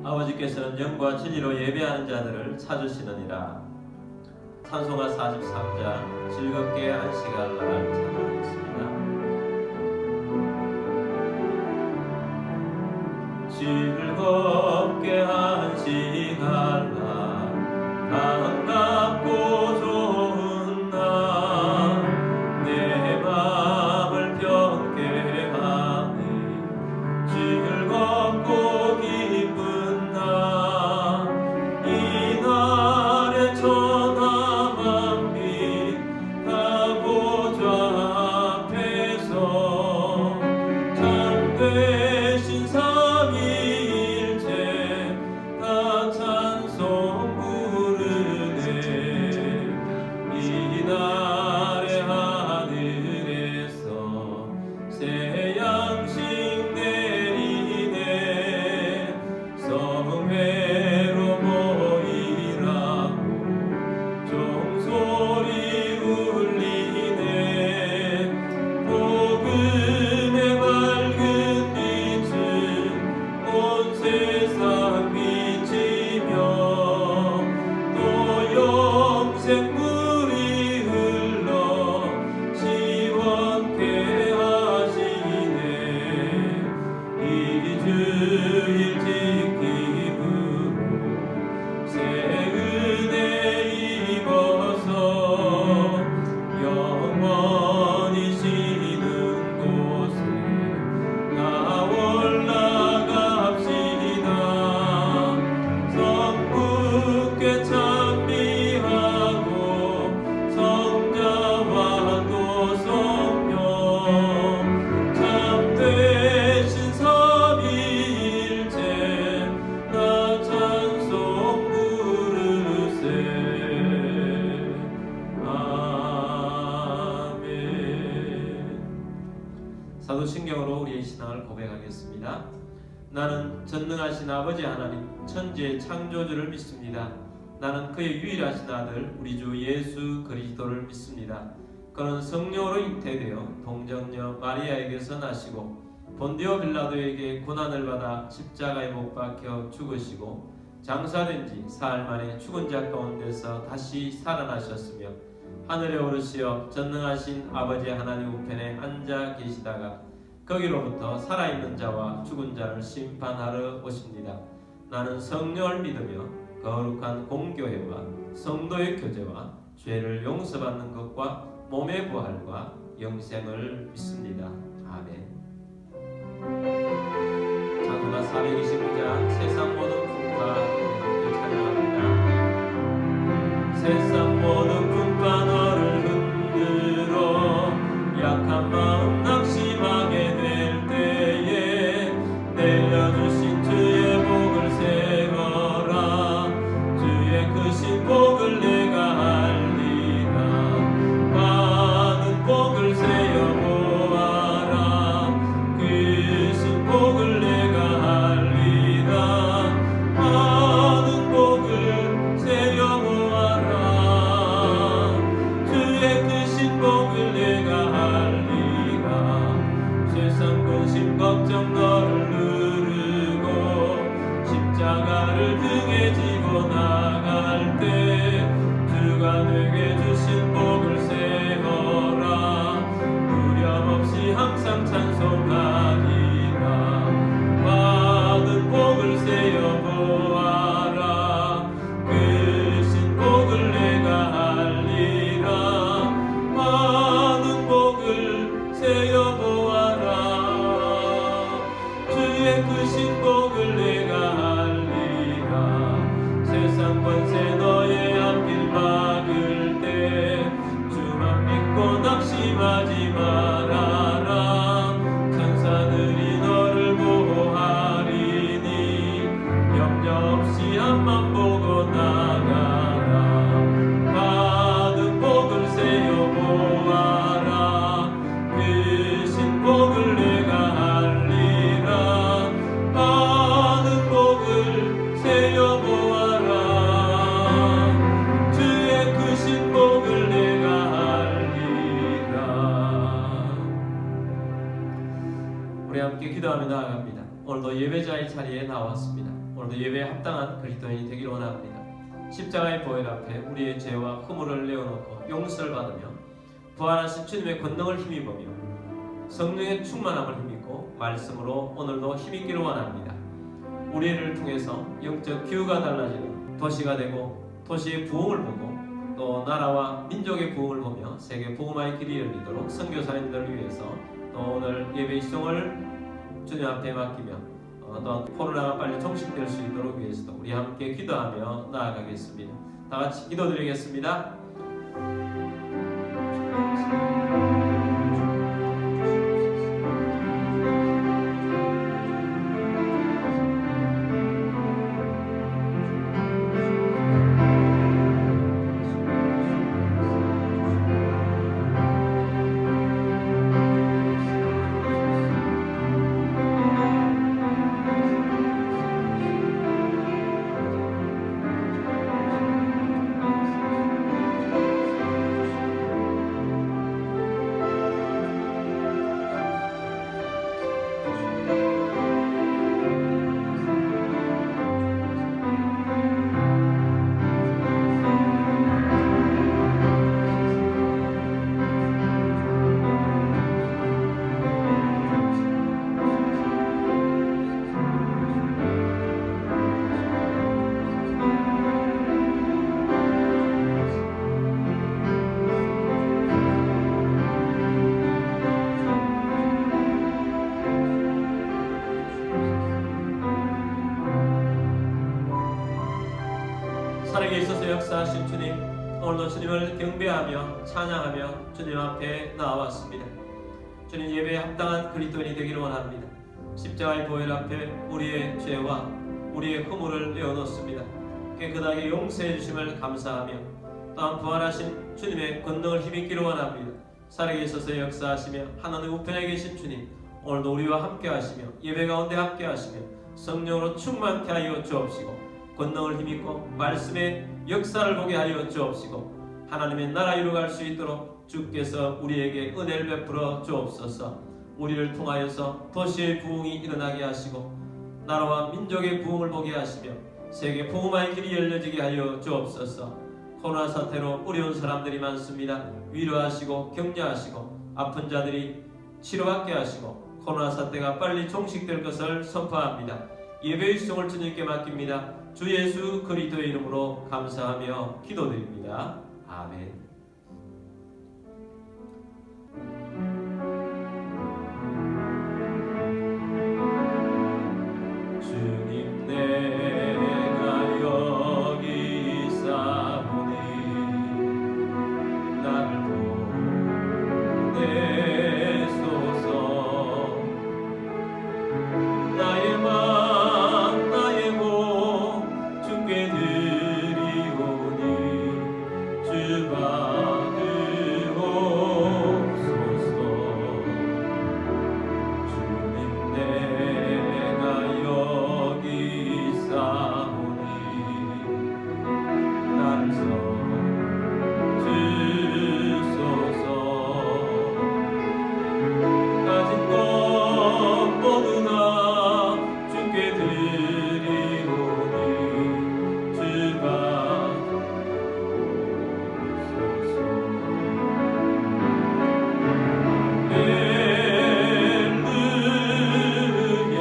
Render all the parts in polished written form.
아버지께서는 영과 진리로 예배하는 자들을 찾으시느니라. 찬송가 43장 즐겁게 안식할 날 찬양하겠습니다. 즐겁게 안식할 날 반갑고 좋은 날 내 맘을 편케 하니 즐겁고 기쁜 날 이 날에 천하 만민 다 보좌 앞에서 참되신 삼위일체 다 찬송 부르네. 이 날에 하늘에서 새 양식 내리네. 성회로 모이라고 종소리 울리네. 복음의 밝은 빛은 온 세상 비치며 또 영생물이 흘러 시원케 하시네. 이 주일 지킴으로 새 은혜 입어서 영원히 쉬는 곳에 다 올라갑시다. 성부께 찬미하고 성자와 또 성령 참되신 삼위일체 다 찬송 부르세. 아멘. 사도신경으로 우리의 신앙을 고백하겠습니다. 나는 전능하신 아버지 하나님 천지의 창조주를 믿습니다. 나는 그의 유일하신 아들 우리 주 예수 그리스도를 믿습니다. 그는 성령으로 잉태되어 동정녀 마리아에게서 나시고 본디오 빌라도에게 고난을 받아 십자가에 못 박혀 죽으시고 장사된 지 사흘 만에 죽은 자 가운데서 다시 살아나셨으며 하늘에 오르시어 전능하신 아버지 하나님 우편에 앉아 계시다가 거기로부터 살아있는 자와 죽은 자를 심판하러 오십니다. 나는 성령을 믿으며 거룩한 공교회와 성도의 교제와 죄를 용서받는 것과 몸의 부활과 영생을 믿습니다. 아멘. 찬송가 429장 세상 모든 풍파 함께 찬양합니다. 세상 모든 풍파 너를 흔들어 약한 마음 낙심하게 될 때에 내려주신 주의 복을 세워라. 주의 크신 복을 내가 알리라. 많은 복을 세어 보아라. 크신 복을 내가 알리라. 많은 복을 세어 보아라. 주의 크신 복을 내가 알리라. 세상 근심 걱정 너를 누르고 십자가를 등에 지고 나갈 때 주가 내게 주신 복을 세워라. 두려움 없이 항상 찬송하리라. 받은 복을 세어 보아라. 크신 복을 내가 알리라. 많은 복을 세어 보아라. 주의 크신 복을 내가 알리라. 세상 권세 너의 앞길 막을 때 주만 믿고 낙심하지 말아라. 천사들이 너를 보호하리니 염려 없이 앞만 보고 나가라. 받은 복을 세어 보아라. 크신 복을 내가 알리라. 받은 복을 세어 보아라. 주의 크신 복을 내가 알리라. 우리 함께 기도하며 나아갑니다. 오늘도 예배자의 자리에 나왔습니다. 오늘도 예배에 합당한 그리스도인이 되기를 원합니다. 십자가의 보혈 앞에 우리의 죄와 허물을 내어놓고 용서를 받으며 부활하신 주님의 권능을 힘입으며 성령의 충만함을 힘입고 말씀으로 오늘도 힘입기를 원합니다. 우리를 통해서 영적 기후가 달라지는 도시가 되고 도시의 부흥을 보고 또 나라와 민족의 부흥을 보며 세계 복음화의 길이 열리도록 선교사님들을 위해서 또 오늘 예배 시종을 주님 앞에 맡기며 또한 코로나가 빨리 종식될 수 있도록 위해서도 우리 함께 기도하며 나아가겠습니다. 다 같이 기도드리겠습니다. 살아계 있어서 역사하신 주님, 오늘도 주님을 경배하며 찬양하며 주님 앞에 나와왔습니다. 주님 예배에 합당한 그리스도인이 되기를 원합니다. 십자가의 보혈 앞에 우리의 죄와 우리의 허물을 내어놓습니다. 깨끗하게 용서해 주심을 감사하며 또한 부활하신 주님의 권능을 힘입기를 원합니다. 살아계 있어서 역사하시며 하나님 우편에 계신 주님, 오늘도 우리와 함께 하시며 예배 가운데 함께 하시며 성령으로 충만케 하여 주옵시고 권능을 힘입고 말씀의 역사를 보게 하여 주옵시고 하나님의 나라 이루어갈 수 있도록 주께서 우리에게 은혜를 베풀어 주옵소서. 우리를 통하여서 도시의 부흥이 일어나게 하시고 나라와 민족의 부흥을 보게 하시며 세계 복음화의 길이 열려지게 하여 주옵소서. 코로나 사태로 어려운 사람들이 많습니다. 위로하시고 격려하시고 아픈 자들이 치료받게 하시고 코로나 사태가 빨리 종식될 것을 선포합니다. 예배의 시종을 주님께 맡깁니다. 주 예수 그리스도의 이름으로 감사하며 기도드립니다. 아멘. 주님 내가 여기 있사오니 나를 보내소서. 나의 맘 나의 몸 주께 드리오니 주 받으옵소서. 주님 내가 여기 있사오니 나를 써주소서. 가진 것 모두 다 주께 드리오니 주 받으옵소서. 할렐루야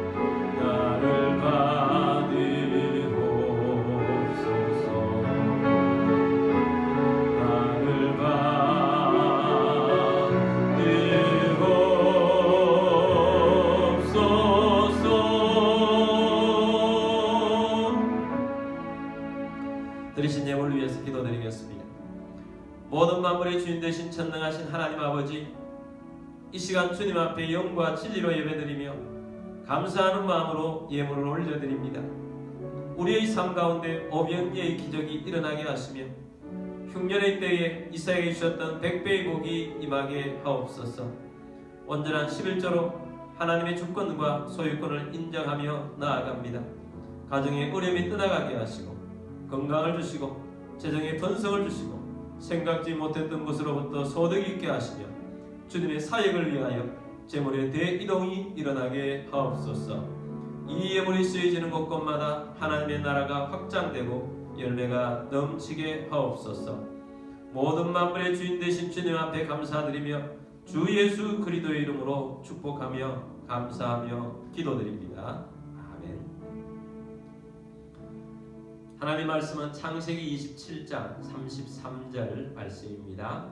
나를 받으옵소서. 나를 받으옵소서. 들으신 예물을 위해서 기도드리겠습니다. 모든 만물의 주인 되신 전능하신 하나님 아버지, 이 시간 주님 앞에 영과 진리로 예배드리며 감사하는 마음으로 예물을 올려드립니다. 우리의 삶 가운데 오병이의 기적이 일어나게 하시며 흉년의 때에 이삭에게 주셨던 100배의 복이 임하게 하옵소서. 온전한 11조로 하나님의 주권과 소유권을 인정하며 나아갑니다. 가정의 어려움이 떠나가게 하시고 건강을 주시고 재정의 번성을 주시고 생각지 못했던 것으로부터 소득이 있게 하시며 주님의 사역을 위하여 재물의 대이동이 일어나게 하옵소서. 이 예물이 쓰여지는 곳곳마다 하나님의 나라가 확장되고 열매가 넘치게 하옵소서. 모든 만물의 주인 되신 주님 앞에 감사드리며 주 예수 그리스도의 이름으로 축복하며 감사하며 기도드립니다. 아멘. 하나님의 말씀은 창세기 27장 33절 말씀입니다.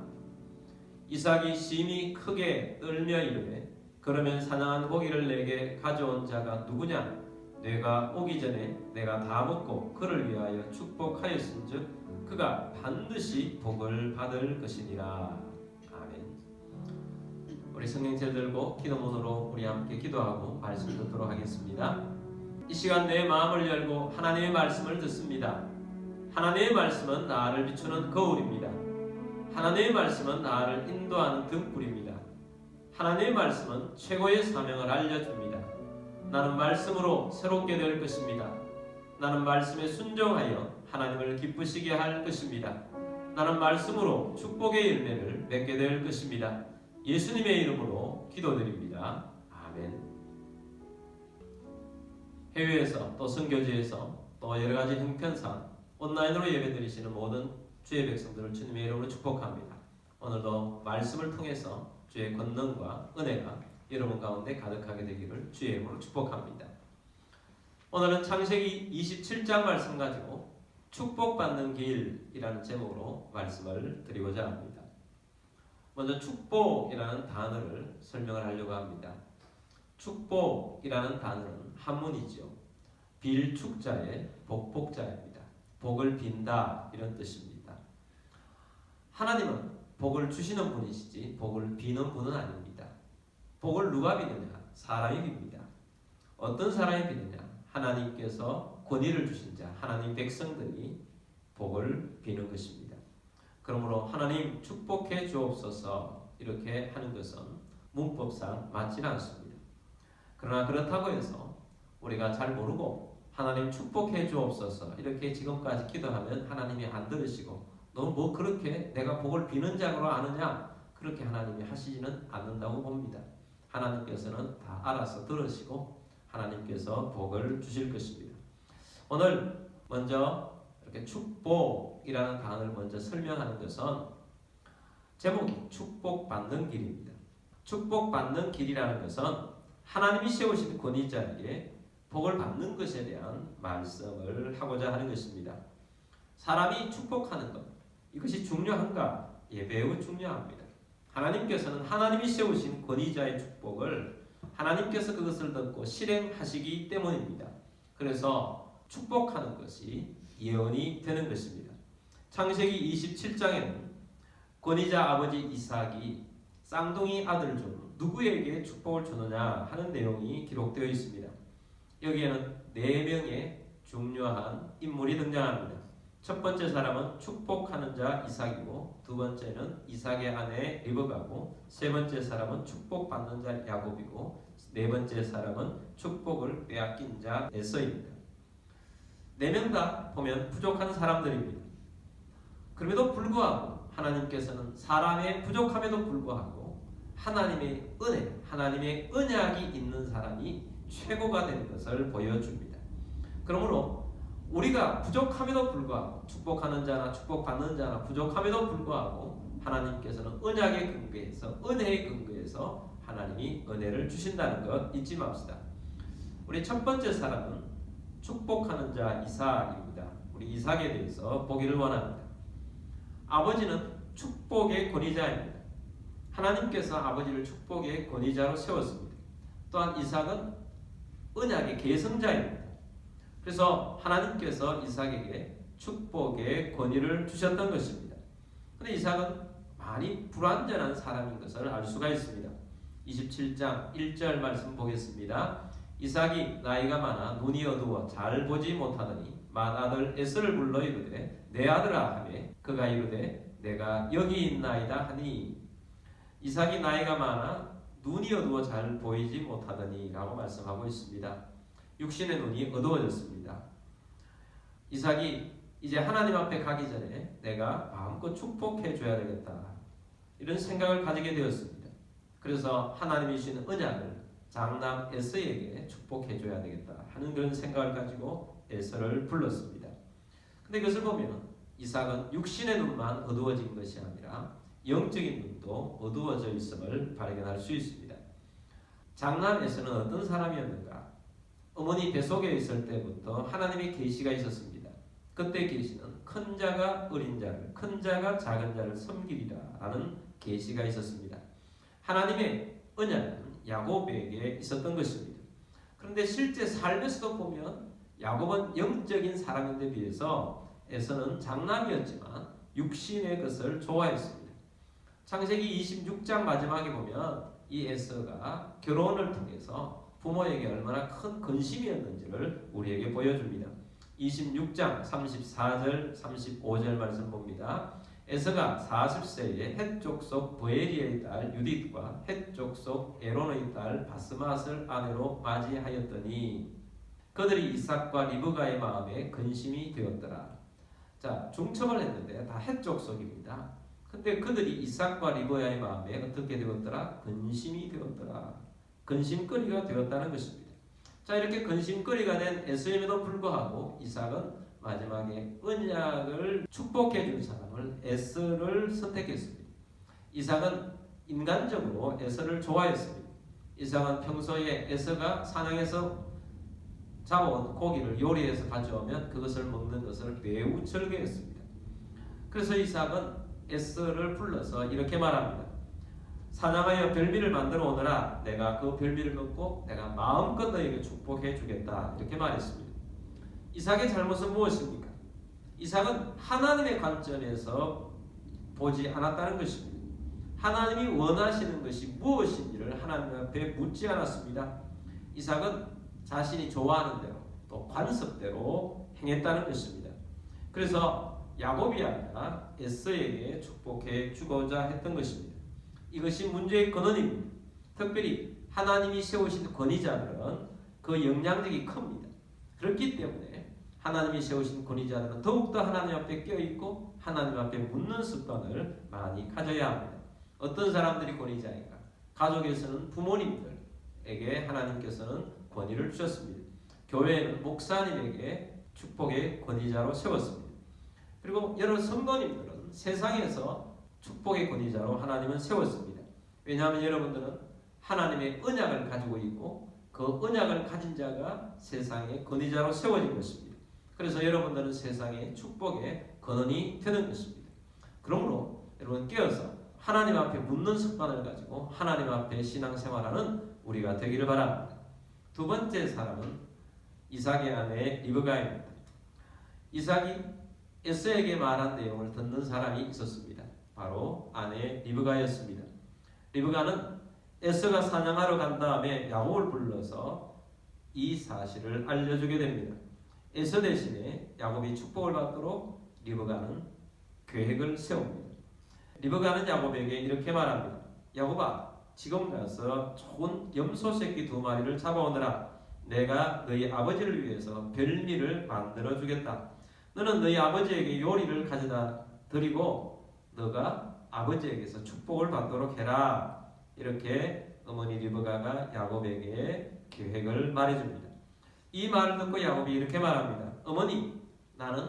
이삭이 심히 크게 떨며 이르되 그러면 사냥한 고기를 내게 가져온 자가 누구냐? 내가 오기 전에 내가 다 먹고 그를 위하여 축복하였은즉 그가 반드시 복을 받을 것이니라. 아멘. 우리 성경책 들고 기도문으로 우리 함께 기도하고 말씀 듣도록 하겠습니다. 이 시간 내 마음을 열고 하나님의 말씀을 듣습니다. 하나님의 말씀은 나를 비추는 거울입니다. 하나님의 말씀은 나를 인도하는 등불입니다. 하나님의 말씀은 최고의 사명을 알려줍니다. 나는 말씀으로 새롭게 될 것입니다. 나는 말씀에 순종하여 하나님을 기쁘시게 할 것입니다. 나는 말씀으로 축복의 열매를 맺게 될 것입니다. 예수님의 이름으로 기도드립니다. 아멘. 해외에서 또 선교지에서 또 여러가지 형편상 온라인으로 예배드리시는 모든 주의 백성들을 주님의 이름으로 축복합니다. 오늘도 말씀을 통해서 주의 권능과 은혜가 여러분 가운데 가득하게 되기를 주의 이름으로 축복합니다. 오늘은 창세기 27장 말씀 가지고 축복받는 길이라는 제목으로 말씀을 드리고자 합니다. 먼저 축복이라는 단어를 설명을 하려고 합니다. 축복이라는 단어는 한문이죠. 빌축자의 복복자입니다. 복을 빈다 이런 뜻입니다. 하나님은 복을 주시는 분이시지 복을 비는 분은 아닙니다. 복을 누가 비느냐? 사람이 빕니다. 어떤 사람이 비느냐? 하나님께서 권위를 주신 자, 하나님 백성들이 복을 비는 것입니다. 그러므로 하나님 축복해 주옵소서 이렇게 하는 것은 문법상 맞지는 않습니다. 그러나 그렇다고 해서 우리가 잘 모르고 하나님 축복해 주옵소서 이렇게 지금까지 기도하면 하나님이 안 들으시고 너 뭐 그렇게 내가 복을 비는 자로 아느냐? 그렇게 하나님이 하시지는 않는다고 봅니다. 하나님께서는 다 알아서 들으시고 하나님께서 복을 주실 것입니다. 오늘 먼저 이렇게 축복이라는 단어를 먼저 설명하는 것은 제목이 축복받는 길입니다. 축복받는 길이라는 것은 하나님이 세우신 권위자에게 복을 받는 것에 대한 말씀을 하고자 하는 것입니다. 사람이 축복하는 것, 이것이 중요한가? 예, 매우 중요합니다. 하나님께서는 하나님이 세우신 권위자의 축복을 하나님께서 그것을 듣고 실행하시기 때문입니다. 그래서 축복하는 것이 예언이 되는 것입니다. 창세기 27장에는 권위자 아버지 이삭이 쌍둥이 아들 중 누구에게 축복을 주느냐 하는 내용이 기록되어 있습니다. 여기에는 4명의 중요한 인물이 등장합니다. 첫 번째 사람은 축복하는 자 이삭이고 두 번째는 이삭의 아내 리브가고 세 번째 사람은 축복받는 자 야곱이고 네 번째 사람은 축복을 빼앗긴 자 에서입니다. 4명 다 보면 부족한 사람들입니다. 그럼에도 불구하고 하나님께서는 사람의 부족함에도 불구하고 하나님의 은혜, 하나님의 언약이 있는 사람이 최고가 되는 것을 보여줍니다. 그러므로 우리가 부족함에도 불구하고 축복하는 자나 축복받는 자나 부족함에도 불구하고 하나님께서는 언약의 근거에서 은혜의 근거에서 하나님이 은혜를 주신다는 것 잊지 맙시다. 우리 첫 번째 사람은 축복하는 자 이삭입니다. 우리 이삭에 대해서 보기를 원합니다. 아버지는 축복의 권위자입니다. 하나님께서 아버지를 축복의 권위자로 세웠습니다. 또한 이삭은 언약의 계승자입니다. 그래서 하나님께서 이삭에게 축복의 권위를 주셨던 것입니다. 그런데 이삭은 많이 불완전한 사람인 것을 알 수가 있습니다. 27장 1절 말씀 보겠습니다. 이삭이 나이가 많아 눈이 어두워 잘 보지 못하더니 맏아들 에서를 불러 이르되 내 아들아 하매 그가 이르되 내가 여기 있나이다 하니 이삭이 나이가 많아 눈이 어두워 잘 보이지 못하더니 라고 말씀하고 있습니다. 육신의 눈이 어두워졌습니다. 이삭이 이제 하나님 앞에 가기 전에 내가 마음껏 축복해 줘야 되겠다 이런 생각을 가지게 되었습니다. 그래서 하나님이 주시는 언약을 장남 에서에게 축복해 줘야 되겠다 하는 그런 생각을 가지고 에서를 불렀습니다. 근데 이것을 보면 이삭은 육신의 눈만 어두워진 것이 아니라 영적인 눈도 어두워져 있음을 발견할 수 있습니다. 장남 에서는 어떤 사람이었는가? 어머니 뱃속에 있을 때부터 하나님의 계시가 있었습니다. 그때 계시는 큰 자가 어린 자를, 큰 자가 작은 자를 섬기리라 라는 계시가 있었습니다. 하나님의 언약은 야곱에게 있었던 것입니다. 그런데 실제 삶에서도 보면 야곱은 영적인 사람인데 비해서 에서는 장남이었지만 육신의 것을 좋아했습니다. 창세기 26장 마지막에 보면 이 에서가 결혼을 통해서 부모에게 얼마나 큰 근심이었는지를 우리에게 보여줍니다. 26장 34절 35절 말씀 봅니다. 에서가 40세에 헷 족속 브에리의 딸 유딧과 헷 족속 에론의 딸 바스맛을 아내로 맞이하였더니 그들이 이삭과 리브가의 마음에 근심이 되었더라. 자, 중첩을 했는데 다 헷 족속입니다. 근데 그들이 이삭과 리브가의 마음에 어떻게 되었더라? 근심이 되었더라. 근심거리가 되었다는 것입니다. 자, 이렇게 근심거리가 된 에서임에도 불구하고 이삭은 마지막에 언약을 축복해 줄 사람을 에서를 선택했습니다. 이삭은 인간적으로 에서를 좋아했습니다. 이삭은 평소에 에서가 사냥해서 잡아온 고기를 요리해서 가져오면 그것을 먹는 것을 매우 즐겨했습니다. 그래서 이삭은 에서를 불러서 이렇게 말합니다. 사냥하여 별미를 만들어 오너라. 내가 그 별미를 먹고 내가 마음껏 너에게 축복해 주겠다. 이렇게 말했습니다. 이삭의 잘못은 무엇입니까? 이삭은 하나님의 관점에서 보지 않았다는 것입니다. 하나님이 원하시는 것이 무엇인지를 하나님 앞에 묻지 않았습니다. 이삭은 자신이 좋아하는 대로 또 관습대로 행했다는 것입니다. 그래서 야곱이 아니라 에서에게 축복해 주고자 했던 것입니다. 이것이 문제의 근원입니다. 특별히 하나님이 세우신 권위자들은 그 영향력이 큽니다. 그렇기 때문에 하나님이 세우신 권위자들은 더욱더 하나님 앞에 껴있고 하나님 앞에 묻는 습관을 많이 가져야 합니다. 어떤 사람들이 권위자인가? 가족에서는 부모님들에게 하나님께서는 권위를 주셨습니다. 교회는 목사님에게 축복의 권위자로 세웠습니다. 그리고 여러 성도님들은 세상에서 축복의 권위자로 하나님은 세웠습니다. 왜냐하면 여러분들은 하나님의 언약을 가지고 있고 그 언약을 가진 자가 세상의 권위자로 세워진 것입니다. 그래서 여러분들은 세상의 축복의 근원이 되는 것입니다. 그러므로 여러분 깨어서 하나님 앞에 묻는 습관을 가지고 하나님 앞에 신앙생활하는 우리가 되기를 바랍니다. 두 번째 사람은 이삭의 아내 리브가입니다. 이삭이 에서에게 말한 내용을 듣는 사람이 있었습니다. 바로 아내 리브가였습니다. 리브가는 에서가 사냥하러 간 다음에 야곱을 불러서 이 사실을 알려주게 됩니다. 에서 대신에 야곱이 축복을 받도록 리브가는 계획을 세웁니다. 리브가는 야곱에게 이렇게 말합니다. 야곱아, 지금 가서 좋은 염소 새끼 2마리를 잡아오너라. 내가 너희 아버지를 위해서 별미를 만들어 주겠다. 너는 너희 아버지에게 요리를 가져다 드리고 너가 아버지에게서 축복을 받도록 해라. 이렇게 어머니 리브가가 야곱에게 계획을 말해줍니다. 이 말을 듣고 야곱이 이렇게 말합니다. 어머니, 나는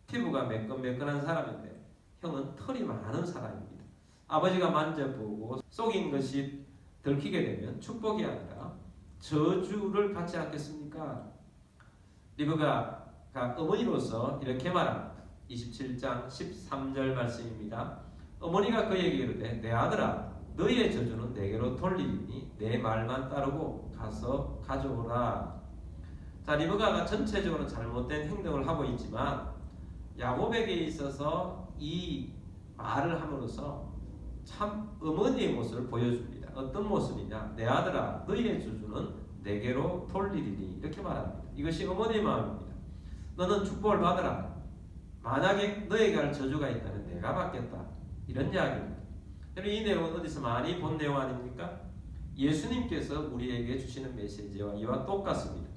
피부가 매끈매끈한 사람인데 형은 털이 많은 사람입니다. 아버지가 만져보고 속인 것이 들키게 되면 축복이 아니라 저주를 받지 않겠습니까? 리브가가 어머니로서 이렇게 말합니다. 27장 13절 말씀입니다. 어머니가 그에게 이르되 내 아들아, 너희의 저주는 내게로 돌리니 내 말만 따르고 가서 가져오라. 자, 리브가가 전체적으로 잘못된 행동을 하고 있지만 야곱에게 있어서 이 말을 함으로써 참 어머니의 모습을 보여줍니다. 어떤 모습이냐? 내 아들아, 너희의 저주는 내게로 돌리리니 이렇게 말합니다. 이것이 어머니의 마음입니다. 너는 축복을 받으라. 만약에 너에게 할 저주가 있다면 내가 받겠다. 이런 이야기입니다. 여러분, 이 내용은 어디서 많이 본 내용 아닙니까? 예수님께서 우리에게 주시는 메시지와 이와 똑같습니다.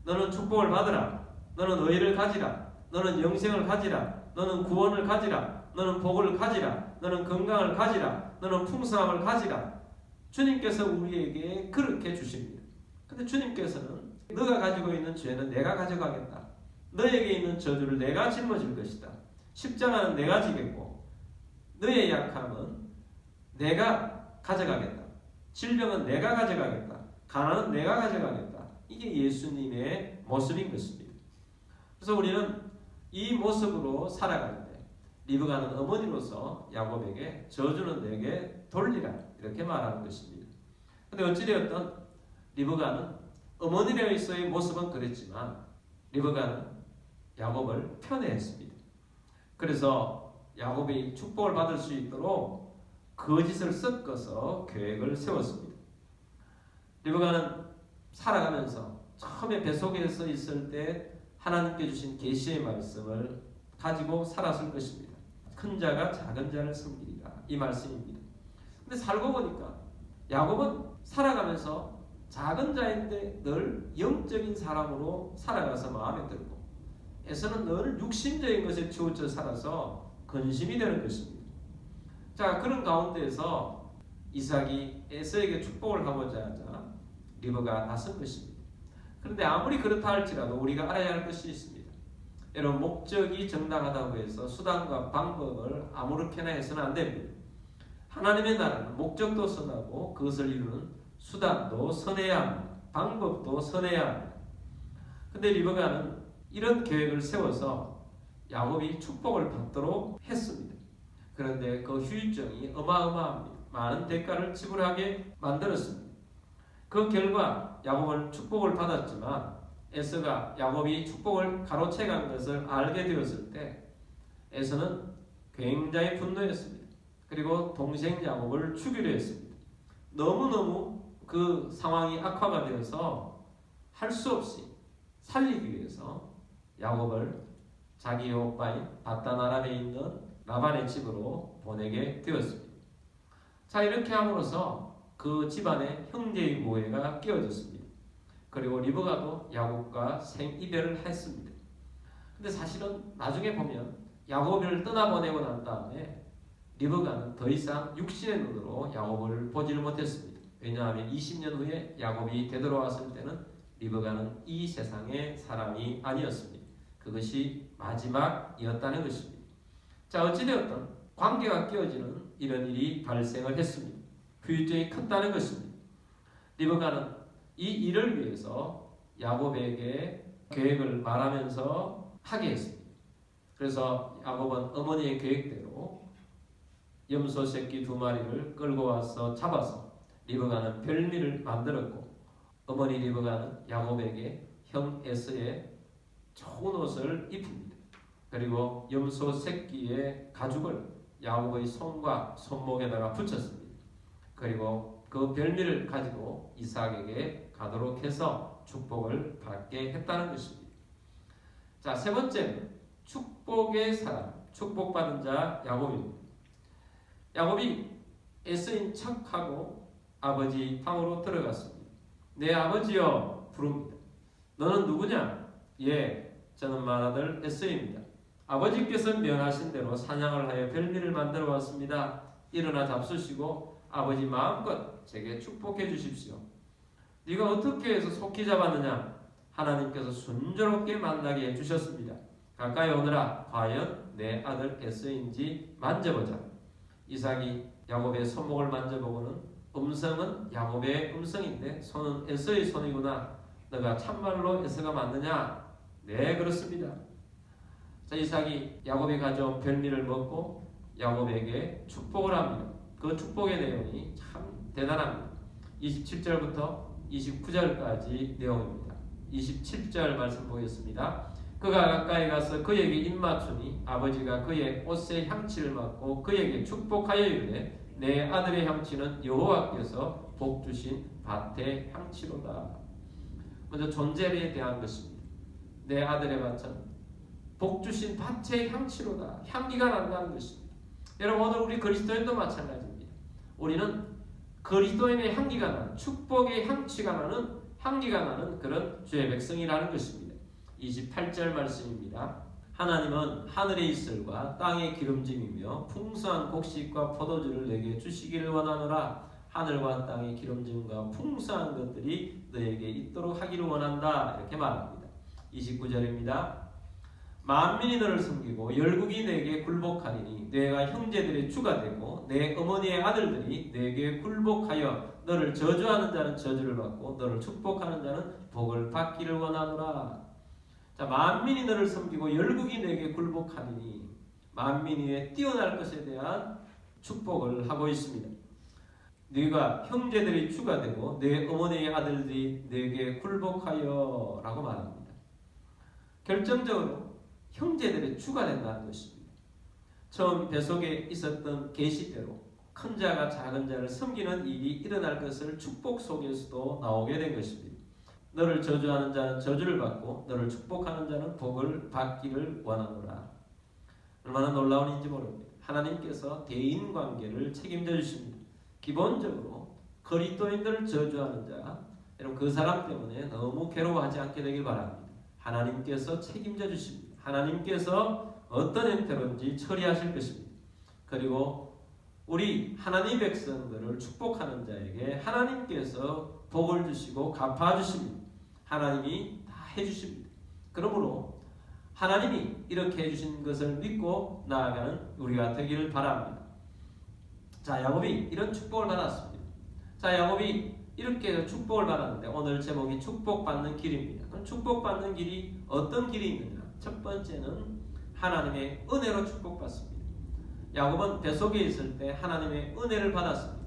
너는 축복을 받으라. 너는 의를 가지라. 너는 영생을 가지라. 너는 구원을 가지라. 너는 복을 가지라. 너는 건강을 가지라. 너는 풍성함을 가지라. 주님께서 우리에게 그렇게 주십니다. 근데 주님께서는 너가 가지고 있는 죄는 내가 가져가겠다. 너에게 있는 저주를 내가 짊어질 것이다. 십자가는 내가 지겠고 너의 약함은 내가 가져가겠다. 질병은 내가 가져가겠다. 가난은 내가 가져가겠다. 이게 예수님의 모습인 것입니다. 그래서 우리는 이 모습으로 살아가는데 리브가는 어머니로서 야곱에게 저주는 내게 돌리라 이렇게 말하는 것입니다. 그런데 어찌되었든 리브가는 어머니로서의 모습은 그랬지만 리브가는 야곱을 편애했습니다. 그래서 야곱이 축복을 받을 수 있도록 거짓을 섞어서 계획을 세웠습니다. 리브가는 살아가면서 처음에 뱃속에서 있을 때 하나님께 주신 계시의 말씀을 가지고 살았을 것입니다. 큰 자가 작은 자를 섬기리라 이 말씀입니다. 근데 살고 보니까 야곱은 살아가면서 작은 자인데 늘 영적인 사람으로 살아가서 마음에 들고 에서는 늘 육신적인 것에 치우쳐 살아서 근심이 되는 것입니다. 자, 그런 가운데에서 이삭이 에서에게 축복을 하고자 하자 리브가 나선 것입니다. 그런데 아무리 그렇다 할지라도 우리가 알아야 할 것이 있습니다. 여러분, 목적이 정당하다고 해서 수단과 방법을 아무렇게나 해서는 안 됩니다. 하나님의 나라는 목적도 선하고 그것을 이루는 수단도 선해야 합니다. 방법도 선해야 합니다. 근데 리브가는 이런 계획을 세워서 야곱이 축복을 받도록 했습니다. 그런데 그 후유증이 어마어마합니다. 많은 대가를 지불하게 만들었습니다. 그 결과 야곱은 축복을 받았지만 에서가 야곱이 축복을 가로채간 것을 알게 되었을 때 에서는 굉장히 분노했습니다. 그리고 동생 야곱을 죽이려 했습니다. 너무너무 그 상황이 악화가 되어서 할 수 없이 살리기 위해서 야곱을 자기 오빠인 바단 아람에 있는 라반의 집으로 보내게 되었습니다. 자, 이렇게 함으로써 그 집안에 형제의 모해가 끼어졌습니다. 그리고 리브가도 야곱과 생이별을 했습니다. 근데 사실은 나중에 보면 야곱을 떠나보내고 난 다음에 리브가는 더 이상 육신의 눈으로 야곱을 보지를 못했습니다. 왜냐하면 20년 후에 야곱이 되돌아왔을 때는 리브가는 이 세상의 사람이 아니었습니다. 그것이 마지막이었다는 것입니다. 자, 어찌되었든 관계가 끼어지는 이런 일이 발생을 했습니다. 후유증이 컸다는 것입니다. 리브가는 이 일을 위해서 야곱에게 계획을 말하면서 하게 했습니다. 그래서 야곱은 어머니의 계획대로 염소 새끼 2마리를 끌고 와서 잡아서 리브가는 별미를 만들었고 어머니 리브가는 야곱에게 형 에서의 좋은 옷을 입힙니다. 그리고 염소 새끼의 가죽을 야곱의 손과 손목에다가 붙였습니다. 그리고 그 별미를 가지고 이삭에게 가도록 해서 축복을 받게 했다는 것입니다. 자, 세 번째는 축복의 사람, 축복받은 자 야곱입니다. 야곱이 에서인 척하고 아버지 방으로 들어갔습니다. 내 아버지여 부릅니다. 너는 누구냐? 예, 저는 맏아들 에서입니다. 아버지께서 명하신 대로 사냥을 하여 별미를 만들어 왔습니다. 일어나 잡수시고 아버지 마음껏 제게 축복해 주십시오. 네가 어떻게 해서 속히 잡았느냐? 하나님께서 순조롭게 만나게 해주셨습니다. 가까이 오너라. 과연 내 아들 에서인지 만져보자. 이삭이 야곱의 손목을 만져보고는 음성은 야곱의 음성인데 손은 에서의 손이구나. 너가 참말로 에서가 맞느냐? 네, 그렇습니다. 자, 이삭이 야곱이 가져온 별미를 먹고 야곱에게 축복을 합니다. 그 축복의 내용이 참 대단합니다. 27절부터 29절까지 내용입니다. 27절 말씀 보겠습니다. 그가 가까이 가서 그에게 입맞추니 아버지가 그의 옷의 향취를 맡고 그에게 축복하여 이르되 내 아들의 향취는 여호와께서 복 주신 밭의 향취로다. 먼저 존재에 대한 것입니다. 그 존재가 어떤 존재인지, 그 존재는 누구인지, 그 존재는 어떤 존재인지, 그 존재는 내 아들의 밭은 복 주신 밭의 향취로다. 향기가 난다는 것입니다. 여러분 오늘 우리 그리스도인도 마찬가지입니다. 우리는 그리스도인의 향기가 나는 축복의 향취가 나는 향기가 나는 그런 주의 백성이라는 것입니다. 28절 말씀입니다. 하나님은 하늘의 이슬과 땅의 기름짐이며 풍성한 곡식과 포도주를 내게 주시기를 원하노라. 하늘과 땅의 기름짐과 풍성한 것들이 너에게 있도록 하기를 원한다. 이렇게 말합니다. 29절입니다. 만민이 너를 섬기고 열국이 내게 굴복하리니 내가 형제들의 주가 되고 내 어머니의 아들들이 내게 굴복하여 너를 저주하는 자는 저주를 받고 너를 축복하는 자는 복을 받기를 원하노라. 자, 만민이 너를 섬기고 열국이 내게 굴복하리니 만민 위에 뛰어날 것에 대한 축복을 하고 있습니다. 네가 형제들의 주가 되고 내 어머니의 아들들이 내게 굴복하여 라고 말합니다. 결정적으로 형제들의 주가 된다는 것입니다. 처음 뱃속에 있었던 계시대로 큰 자가 작은 자를 섬기는 일이 일어날 것을 축복 속에서도 나오게 된 것입니다. 너를 저주하는 자는 저주를 받고 너를 축복하는 자는 복을 받기를 원하노라. 얼마나 놀라운 일인지 모릅니다. 하나님께서 대인관계를 책임져 주십니다. 기본적으로 그리스도인들을 저주하는 자, 여러분 그 사람 때문에 너무 괴로워하지 않게 되길 바랍니다. 하나님께서 책임져 주십니다. 하나님께서 어떤 형태로든지 처리하실 것입니다. 그리고 우리 하나님 백성들을 축복하는 자에게 하나님께서 복을 주시고 갚아주십니다. 하나님이 다 해주십니다. 그러므로 하나님이 이렇게 해주신 것을 믿고 나아가는 우리가 되기를 바랍니다. 자, 야곱이 이런 축복을 받았습니다. 자, 야곱이 이렇게 축복을 받았는데 오늘 제목이 축복받는 길입니다. 그럼 축복받는 길이 어떤 길이 있느냐? 첫 번째는 하나님의 은혜로 축복받습니다. 야곱은 뱃속에 있을 때 하나님의 은혜를 받았습니다.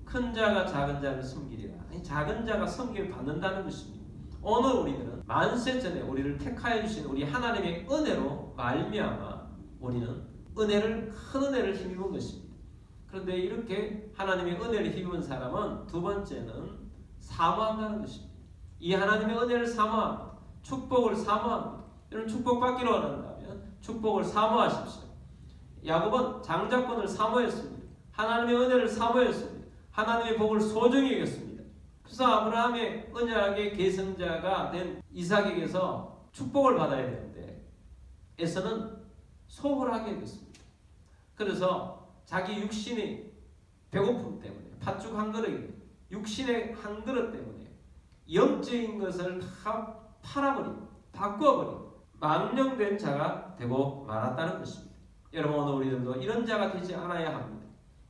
큰 자가 작은 자를 섬기리라. 작은 자가 섬김을 받는다는 것입니다. 오늘 우리들은 만세 전에 우리를 택하여 주신 우리 하나님의 은혜로 말미암아 우리는 큰 은혜를 힘입은 것입니다. 그런데 이렇게 하나님의 은혜를 힘입은 사람은 두 번째는 사모한다는 것입니다. 이 하나님의 은혜를 사모합니다. 축복을 사모합니다. 여러분 축복받기를 원한다면 축복을 사모하십시오. 야곱은 장자권을 사모했습니다. 하나님의 은혜를 사모했습니다. 하나님의 복을 소중히 여겼습니다. 그래서 아브라함의 언약의 계승자가 된 이삭에게서 축복을 받아야 되는데 에서는 소홀하게 여겼습니다. 그래서 자기 육신의 배고픔 때문에 팥죽 한 그릇, 육신의 한 그릇 때문에 영적인 것을 다 팔아버리고 바꿔버리고 망령된 자가 되고 말았다는 것입니다. 여러분 오늘 우리들도 이런 자가 되지 않아야 합니다.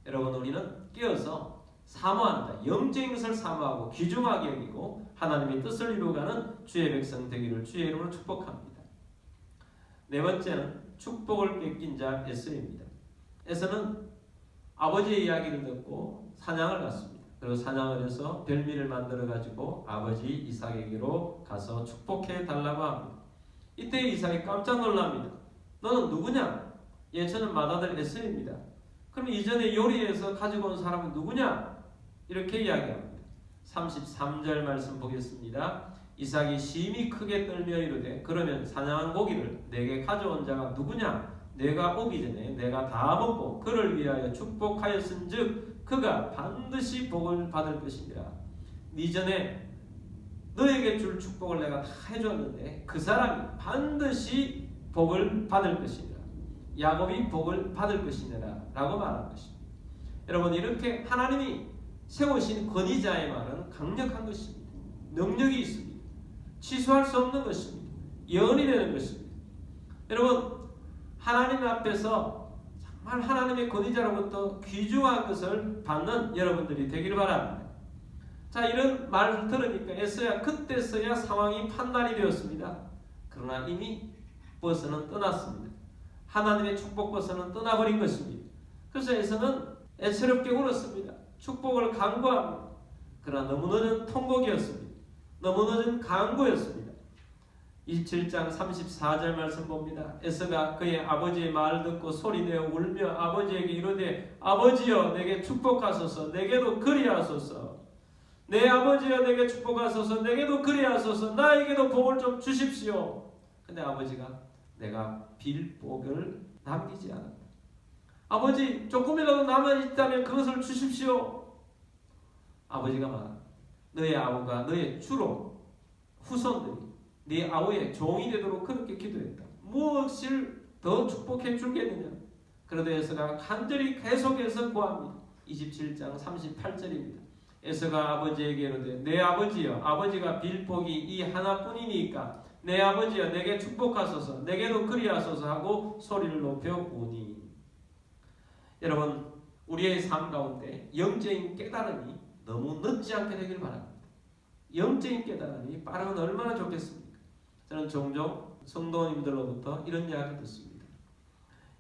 여러분 우리는 깨어서 사모한다. 영적인 것을 사모하고 귀중하게 여기고 하나님의 뜻을 이루어가는 주의 백성 되기를 주의 이름으로 축복합니다. 네 번째는 축복을 뺏긴 자 에서입니다. 에서는 아버지의 이야기를 듣고 사냥을 갔습니다. 그리고 사냥을 해서 별미를 만들어 가지고 아버지 이삭에게로 가서 축복해 달라고 합니다. 이때 이삭이 깜짝 놀랍니다. 너는 누구냐? 예, 저는 맏아들 에서입니다. 그럼 이전에 요리해서 가지고 온 사람은 누구냐? 이렇게 이야기합니다. 33절 말씀 보겠습니다. 이삭이 심히 크게 떨며 이르되 그러면 사냥한 고기를 내게 가져온 자가 누구냐? 내가 오기 전에 내가 다 먹고 그를 위하여 축복하였은즉 그가 반드시 복을 받을 것이니라. 이전에 너에게 줄 축복을 내가 다 해줬는데 그 사람이 반드시 복을 받을 것이니라. 야곱이 복을 받을 것이니라 라고 말한 것입니다. 여러분 이렇게 하나님이 세우신 권위자의 말은 강력한 것입니다. 능력이 있습니다. 취소할 수 없는 것입니다. 예언이 되는 것입니다. 여러분 하나님 앞에서 정말 하나님의 권위자로부터 귀중한 것을 받는 여러분들이 되기를 바랍니다. 자, 이런 말을 들으니까 에서야 그때서야 상황이 판단이 되었습니다. 그러나 이미 버스는 떠났습니다. 하나님의 축복 버스는 떠나버린 것입니다. 그래서 에서는 애처롭게 울었습니다. 축복을 간구합니다. 그러나 너무 늦은 통곡이었습니다. 너무 늦은 간구였습니다. 27장 34절 말씀 봅니다. 에서가 그의 아버지의 말을 듣고 소리내어 울며 아버지에게 이르되 아버지여 내게 축복하소서 내게도 그리하소서. 내 아버지여 내게 축복하소서, 내게도 그리하소서, 나에게도 복을 좀 주십시오. 근데 아버지가 내가 빌 복을 남기지 않았다. 아버지 조금이라도 남아있다면 그것을 주십시오. 아버지가 말합니다. 너의 아우가 너의 주로 후손들이 네 아우의 종이 되도록 그렇게 기도했다. 무엇을 더 축복해 줄겠느냐. 그러다 에서가 간절히 계속해서 구합니다. 27장 38절입니다. 에서가 아버지에게 이르되 내 아버지여, 아버지가 빌 복이 이 하나뿐이니까 내 아버지여 내게 축복하소서, 내게도 그리하소서 하고 소리를 높여 우니. 여러분, 우리의 삶 가운데 영적인 깨달음이 너무 늦지 않게 되길 바랍니다. 영적인 깨달음이 빠르면 얼마나 좋겠습니까? 저는 종종 성도님들로부터 이런 이야기를 듣습니다.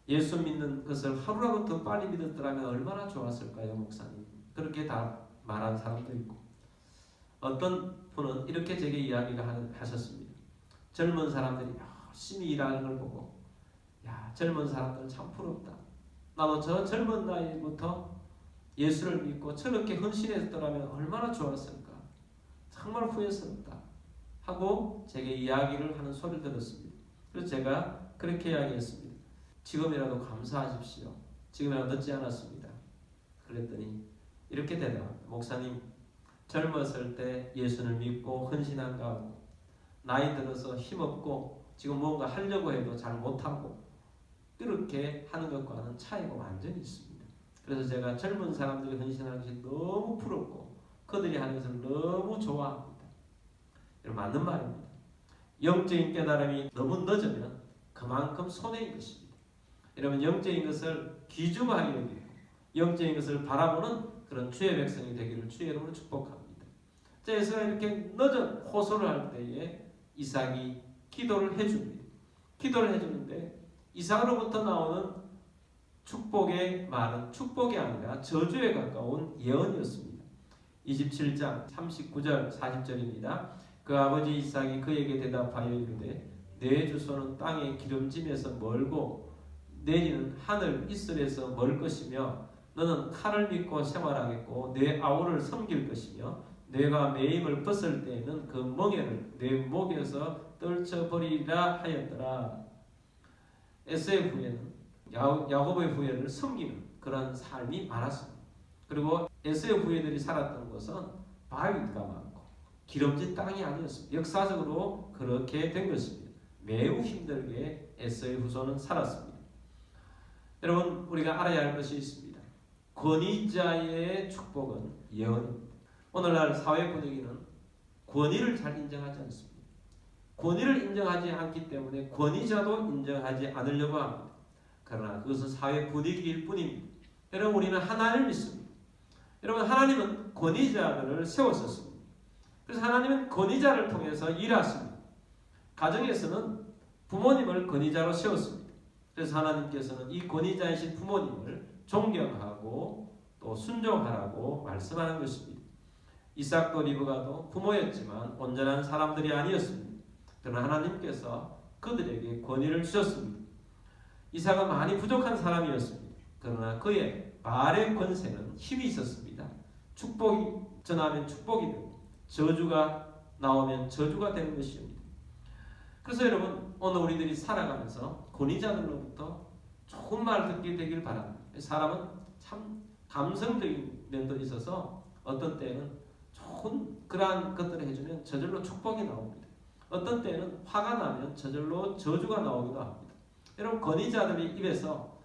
예수 믿는 것을 하루라도 더 빨리 믿었더라면 얼마나 좋았을까요, 목사님? 그렇게 다 말한 사람도 있고, 어떤 분은 이렇게 제게 이야기를 하셨습니다. 젊은 사람들이 열심히 일하는 걸 보고, 야, 젊은 사람들은 참 부럽다. 나도 저 젊은 나이부터 예수를 믿고 저렇게 헌신했더라면 얼마나 좋았을까. 정말 후회스럽다 하고 제게 이야기를 하는 소리를 들었습니다. 그래서 제가 그렇게 이야기했습니다. 지금이라도 감사하십시오. 지금이라도 늦지 않았습니다. 그랬더니 이렇게 대답합니다. 목사님, 젊었을 때 예수를 믿고 헌신한 가하고 나이 들어서 힘없고 지금 뭔가 하려고 해도 잘 못하고 이렇게 하는 것과는 차이가 완전히 있습니다. 그래서 제가 젊은 사람들이 헌신하는 것이 너무 부럽고 그들이 하는 것을 너무 좋아합니다. 맞는 말입니다. 영적인 깨달음이 너무 늦으면 그만큼 손해인 것입니다. 여러분, 영적인 것을 귀중하게 여기고 영적인 것을 바라보는 그런 주의 백성이 되기를 주의 이름으로 축복합니다. 그래서 이렇게 늦은 호소를 할 때에 이삭이 기도를 해줍니다. 기도를 해주는데 이삭으로부터 나오는 축복의 말은 축복이 아니라 저주에 가까운 예언이었습니다. 27장 39절 40절입니다. 그 아버지 이삭이 그에게 대답하여 이르되 내 주소는 땅의 기름짐에서 멀고 내리는 하늘 이슬에서 멀 것이며 너는 칼을 믿고 생활하겠고 내 아우를 섬길 것이며 내가 매임을 벗을 때에는 그 멍에를 내 목에서 떨쳐버리리라 하였더라. 에서의 후예는 야곱의 후예를 섬기는 그런 삶이 많았습니다. 그리고 에서의 후예들이 살았던 것은 바위가 많고 기름진 땅이 아니었습니다. 역사적으로 그렇게 된 것입니다. 매우 힘들게 에서의 후손은 살았습니다. 여러분, 우리가 알아야 할 것이 있습니다. 권위자의 축복은 예언입니다. 오늘날 사회 분위기는 권위를 잘 인정하지 않습니다. 권위를 인정하지 않기 때문에 권위자도 인정하지 않으려고 합니다. 그러나 그것은 사회 분위기일 뿐입니다. 여러분, 우리는 하나님을 믿습니다. 여러분, 하나님은 권위자들을 세웠었습니다. 그래서 하나님은 권위자를 통해서 일하십니다. 가정에서는 부모님을 권위자로 세웠습니다. 그래서 하나님께서는 이 권위자이신 부모님을 존경하고 또 순종하라고 말씀하는 것입니다. 이삭도 리브가도 부모였지만 온전한 사람들이 아니었습니다. 그러나 하나님께서 그들에게 권위를 주셨습니다. 이삭은 많이 부족한 사람이었습니다. 그러나 그의 말의 권세는 힘이 있었습니다. 축복이 전하면 축복이 되고 저주가 나오면 저주가 되는 것입니다. 그래서 여러분, 오늘 우리들이 살아가면서 권위자들로부터 좋은 말 듣게 되길 바랍니다. 사람은 참 감성적인 면도 있어서 어떤 때는 좋은 그러한 것들을 해주면 저절로 축복이 나옵니다. 어떤 때는 화가 나면 저절로 저주가 나오기도 합니다. 여러분, 권위자들이 입에서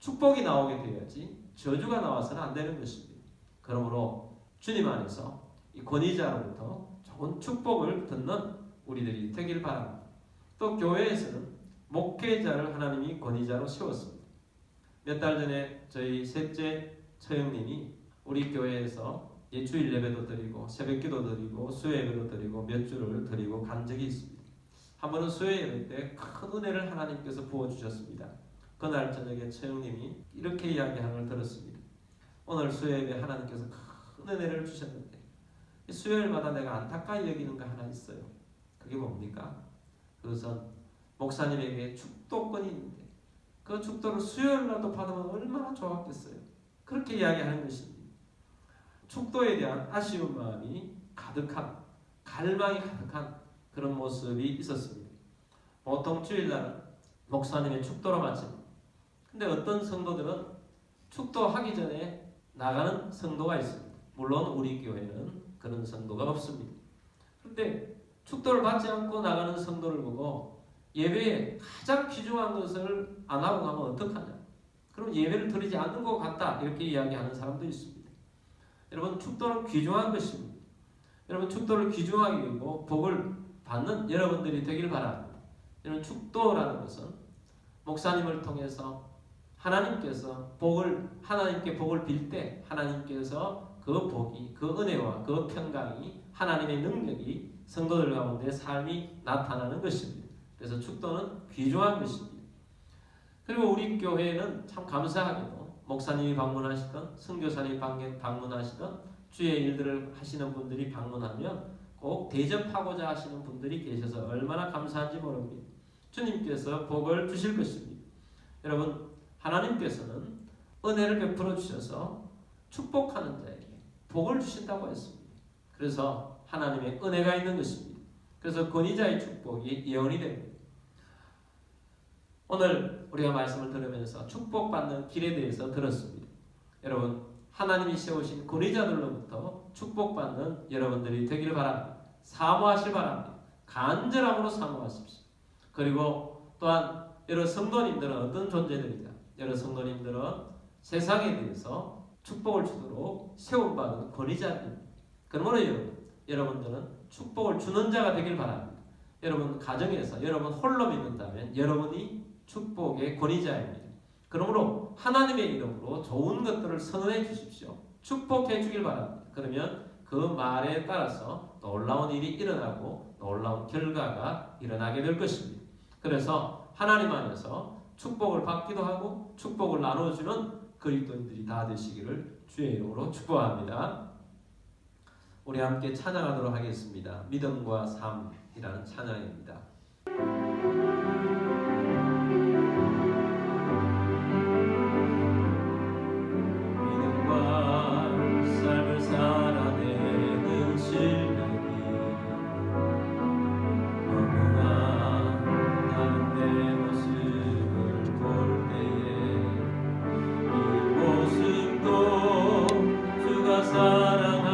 축복이 나오게 되어야지 저주가 나와서는 안 되는 것입니다. 그러므로 주님 안에서 이 권위자로부터 좋은 축복을 듣는 우리들이 되길 바랍니다. 또 교회에서는 목회자를 하나님이 권위자로 세웠습니다. 몇 달 전에 저희 셋째 처형님이 우리 교회에서 주일 예배도 드리고 새벽기도 드리고 수요 예배도 드리고 몇 주를 드리고 간 적이 있습니다. 한 번은 수요 예배 때 큰 은혜를 하나님께서 부어주셨습니다. 그날 저녁에 처형님이 이렇게 이야기하는 걸 들었습니다. 오늘 수요 예배 하나님께서 큰 은혜를 주셨는데 수요일마다 내가 안타까이 여기는 거 하나 있어요. 그게 뭡니까? 그것은 목사님에게 축도권이 있는데 그 축도를 수요일날도 받으면 얼마나 좋았겠어요. 그렇게 이야기하는 것입니다. 축도에 대한 아쉬운 마음이 가득한, 갈망이 가득한 그런 모습이 있었습니다. 보통 주일날은 목사님의 축도로 마칩니다. 근데 어떤 성도들은 축도하기 전에 나가는 성도가 있습니다. 물론 우리 교회는 그런 성도가 없습니다. 그런데 축도를 받지 않고 나가는 성도를 보고 예배에 가장 귀중한 것을 안 하고 가면 어떡하냐? 그럼 예배를 드리지 않는 것 같다. 이렇게 이야기하는 사람도 있습니다. 여러분, 축도는 귀중한 것입니다. 여러분, 축도를 귀중하게 여기고 복을 받는 여러분들이 되길 바랍니다. 여러분, 축도라는 것은 목사님을 통해서 하나님께서 하나님께 복을 빌 때 하나님께서 그 복이, 그 은혜와 그 평강이, 하나님의 능력이 성도들 가운데 삶이 나타나는 것입니다. 그래서 축도는 귀중한 것입니다. 그리고 우리 교회는 참 감사하게도 목사님이 방문하시던, 선교사님이 방문하시던, 주의 일들을 하시는 분들이 방문하면 꼭 대접하고자 하시는 분들이 계셔서 얼마나 감사한지 모릅니다. 주님께서 복을 주실 것입니다. 여러분, 하나님께서는 은혜를 베풀어 주셔서 축복하는 자에게 복을 주신다고 했습니다. 그래서 하나님의 은혜가 있는 것입니다. 그래서 권위자의 축복이 예언이 됩니다. 오늘 우리가 말씀을 들으면서 축복받는 길에 대해서 들었습니다. 여러분, 하나님이 세우신 권위자들로부터 축복받는 여러분들이 되기를 바랍니다. 사모하실 바랍니다. 간절함으로 사모하십시오. 그리고 또한 여러 성도님들은 어떤 존재들이냐? 여러 성도님들은 세상에 대해서 축복을 주도록 세움받은 권위자입니다. 그러므로 여러분들은 축복을 주는 자가 되길 바랍니다. 여러분 가정에서 여러분 홀로 믿는다면 여러분이 축복의 권위자입니다. 그러므로 하나님의 이름으로 좋은 것들을 선언해 주십시오. 축복해 주길 바랍니다. 그러면 그 말에 따라서 놀라운 일이 일어나고 놀라운 결과가 일어나게 될 것입니다. 그래서 하나님 안에서 축복을 받기도 하고 축복을 나눠주는 그리스도인들이 다 되시기를 주의 이름으로 축복합니다. 우리 함께 찬양하도록 하겠습니다. 믿음과 삶이라는 찬양입니다.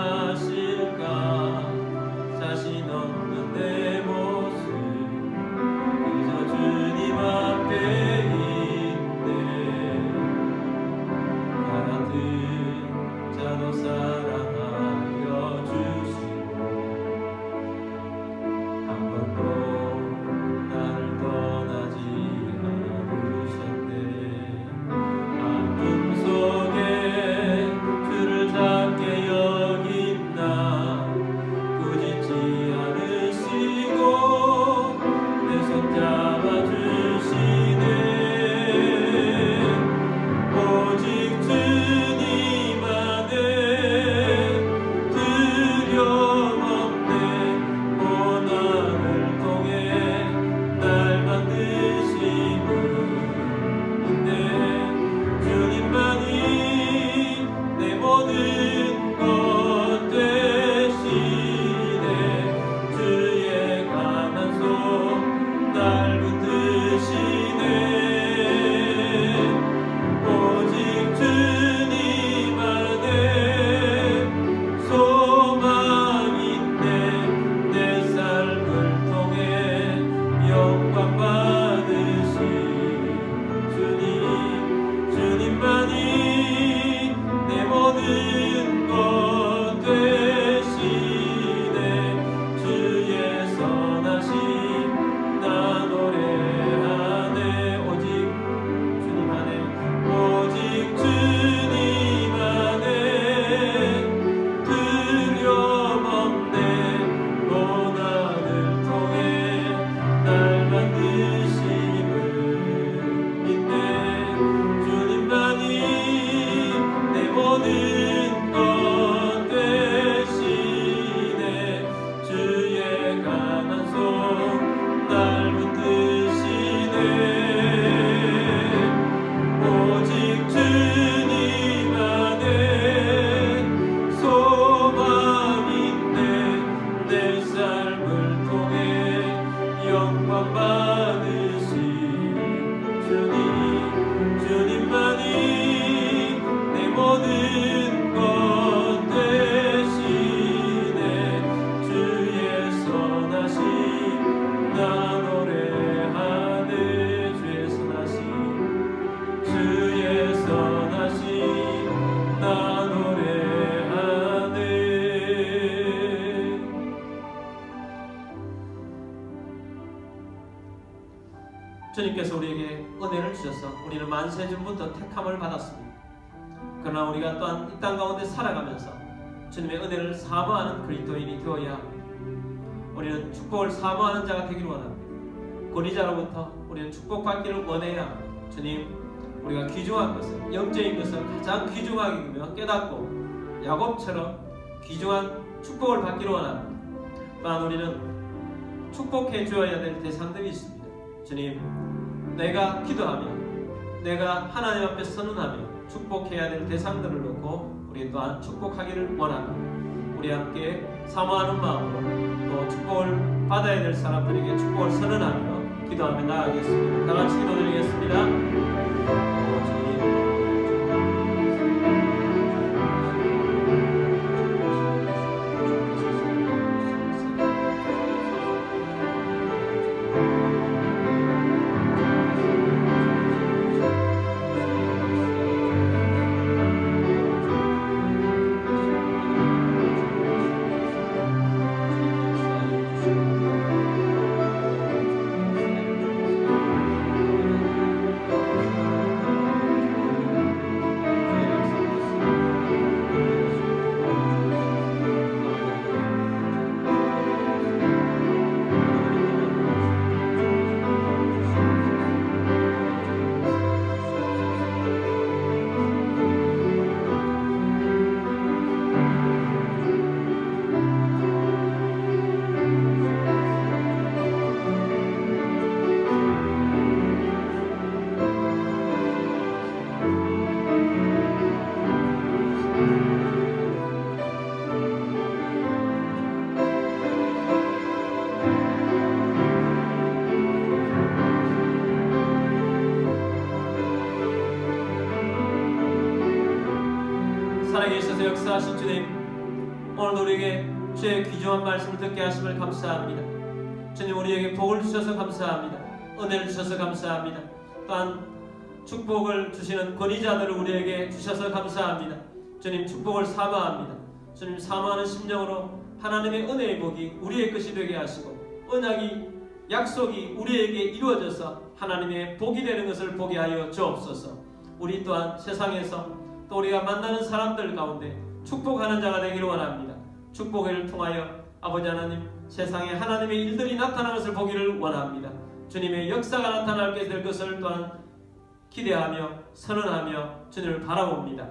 사랑하실까 자신 없는 내 모습 영광 받으신 주님만이 내 모든 것 되시네. 주의 선하심 나 노래하네. 주의 선하심 나 노래하네. 주님께서 우리에게 은혜를 주셔서 우리는 만세전부터 택함을 받았습니다. 그러나 우리가 또한 이 땅 가운데 살아가면서 주님의 은혜를 사모하는 그리스도인이 되어야 합니다. 우리는 축복을 사모하는 자가 되기를 원합니다. 권위자로부터 우리는 축복받기를 원해야 합니다. 주님, 우리가 귀중한 것을, 영적인 것을 가장 귀중하게 여기며 깨닫고 야곱처럼 귀중한 축복을 받기를 원합니다. 또한 우리는 축복해 주어야 될 대상들이 있습니다. 주님, 내가 기도하며 내가 하나님 앞에 선언하며 축복해야 될 대상들을 놓고 우리 또한 축복하기를 원합니다. 우리 함께 사모하는 마음으로 또 축복을 받아야 될 사람들에게 축복을 선언하며 기도하며 나아가겠습니다. 다같이 기도드리겠습니다. 살아계셔서 역사하신 주님, 오늘 우리에게 주의 귀중한 말씀을 듣게 하심을 감사합니다. 주님, 우리에게 복을 주셔서 감사합니다. 은혜를 주셔서 감사합니다. 또한 축복을 주시는 권위자들을 우리에게 주셔서 감사합니다. 주님, 축복을 사모합니다. 주님, 사모하는 심령으로 하나님의 은혜의 복이 우리의 것이 되게 하시고 언약이 약속이 우리에게 이루어져서 하나님의 복이 되는 것을 보게 하여 주옵소서. 우리 또한 세상에서 또 우리가 만나는 사람들 가운데 축복하는 자가 되기를 원합니다. 축복을 통하여 아버지 하나님, 세상에 하나님의 일들이 나타나는 것을 보기를 원합니다. 주님의 역사가 나타나게 될 것을 또한 기대하며 선언하며 주님을 바라봅니다.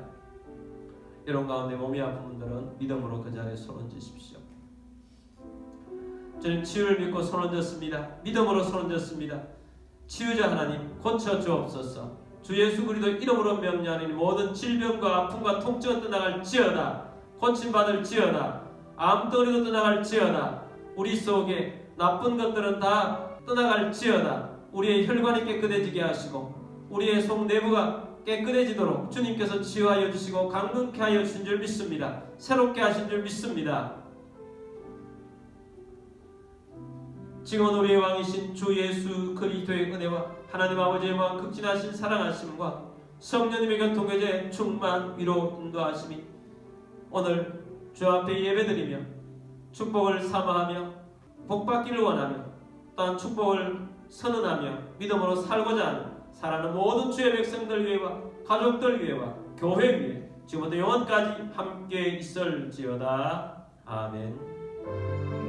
이런 가운데 몸이 아픈 분들은 믿음으로 그 자리에 손 얹으십시오. 주님, 치유를 믿고 손 얹었습니다. 믿음으로 손 얹었습니다. 치유자 하나님, 고쳐 주옵소서. 주 예수 그리스도 이름으로 명령하니 모든 질병과 아픔과 통증은 떠나갈지어다. 고침받을지어다. 암덩어리도 떠나갈지어다. 우리 속에 나쁜 것들은 다 떠나갈지어다. 우리의 혈관이 깨끗해지게 하시고 우리의 속 내부가 깨끗해지도록 주님께서 치유하여 주시고 강건케 하여 주신 줄 믿습니다. 새롭게 하신 줄 믿습니다. 지금 우리의 왕이신 주 예수 그리스도의 은혜와 하나님 아버지의 마음 극진하신 사랑하심과 성령님의 교통교제 충만 위로 인도하심이 오늘 주 앞에 예배드리며 축복을 사모하며 복받기를 원하며 또한 축복을 선언하며 믿음으로 살고자 하는 사랑하는 모든 주의 백성들 위해와 가족들 위해와 교회 위에 지금부터 영원까지 함께 있을지어다. 아멘.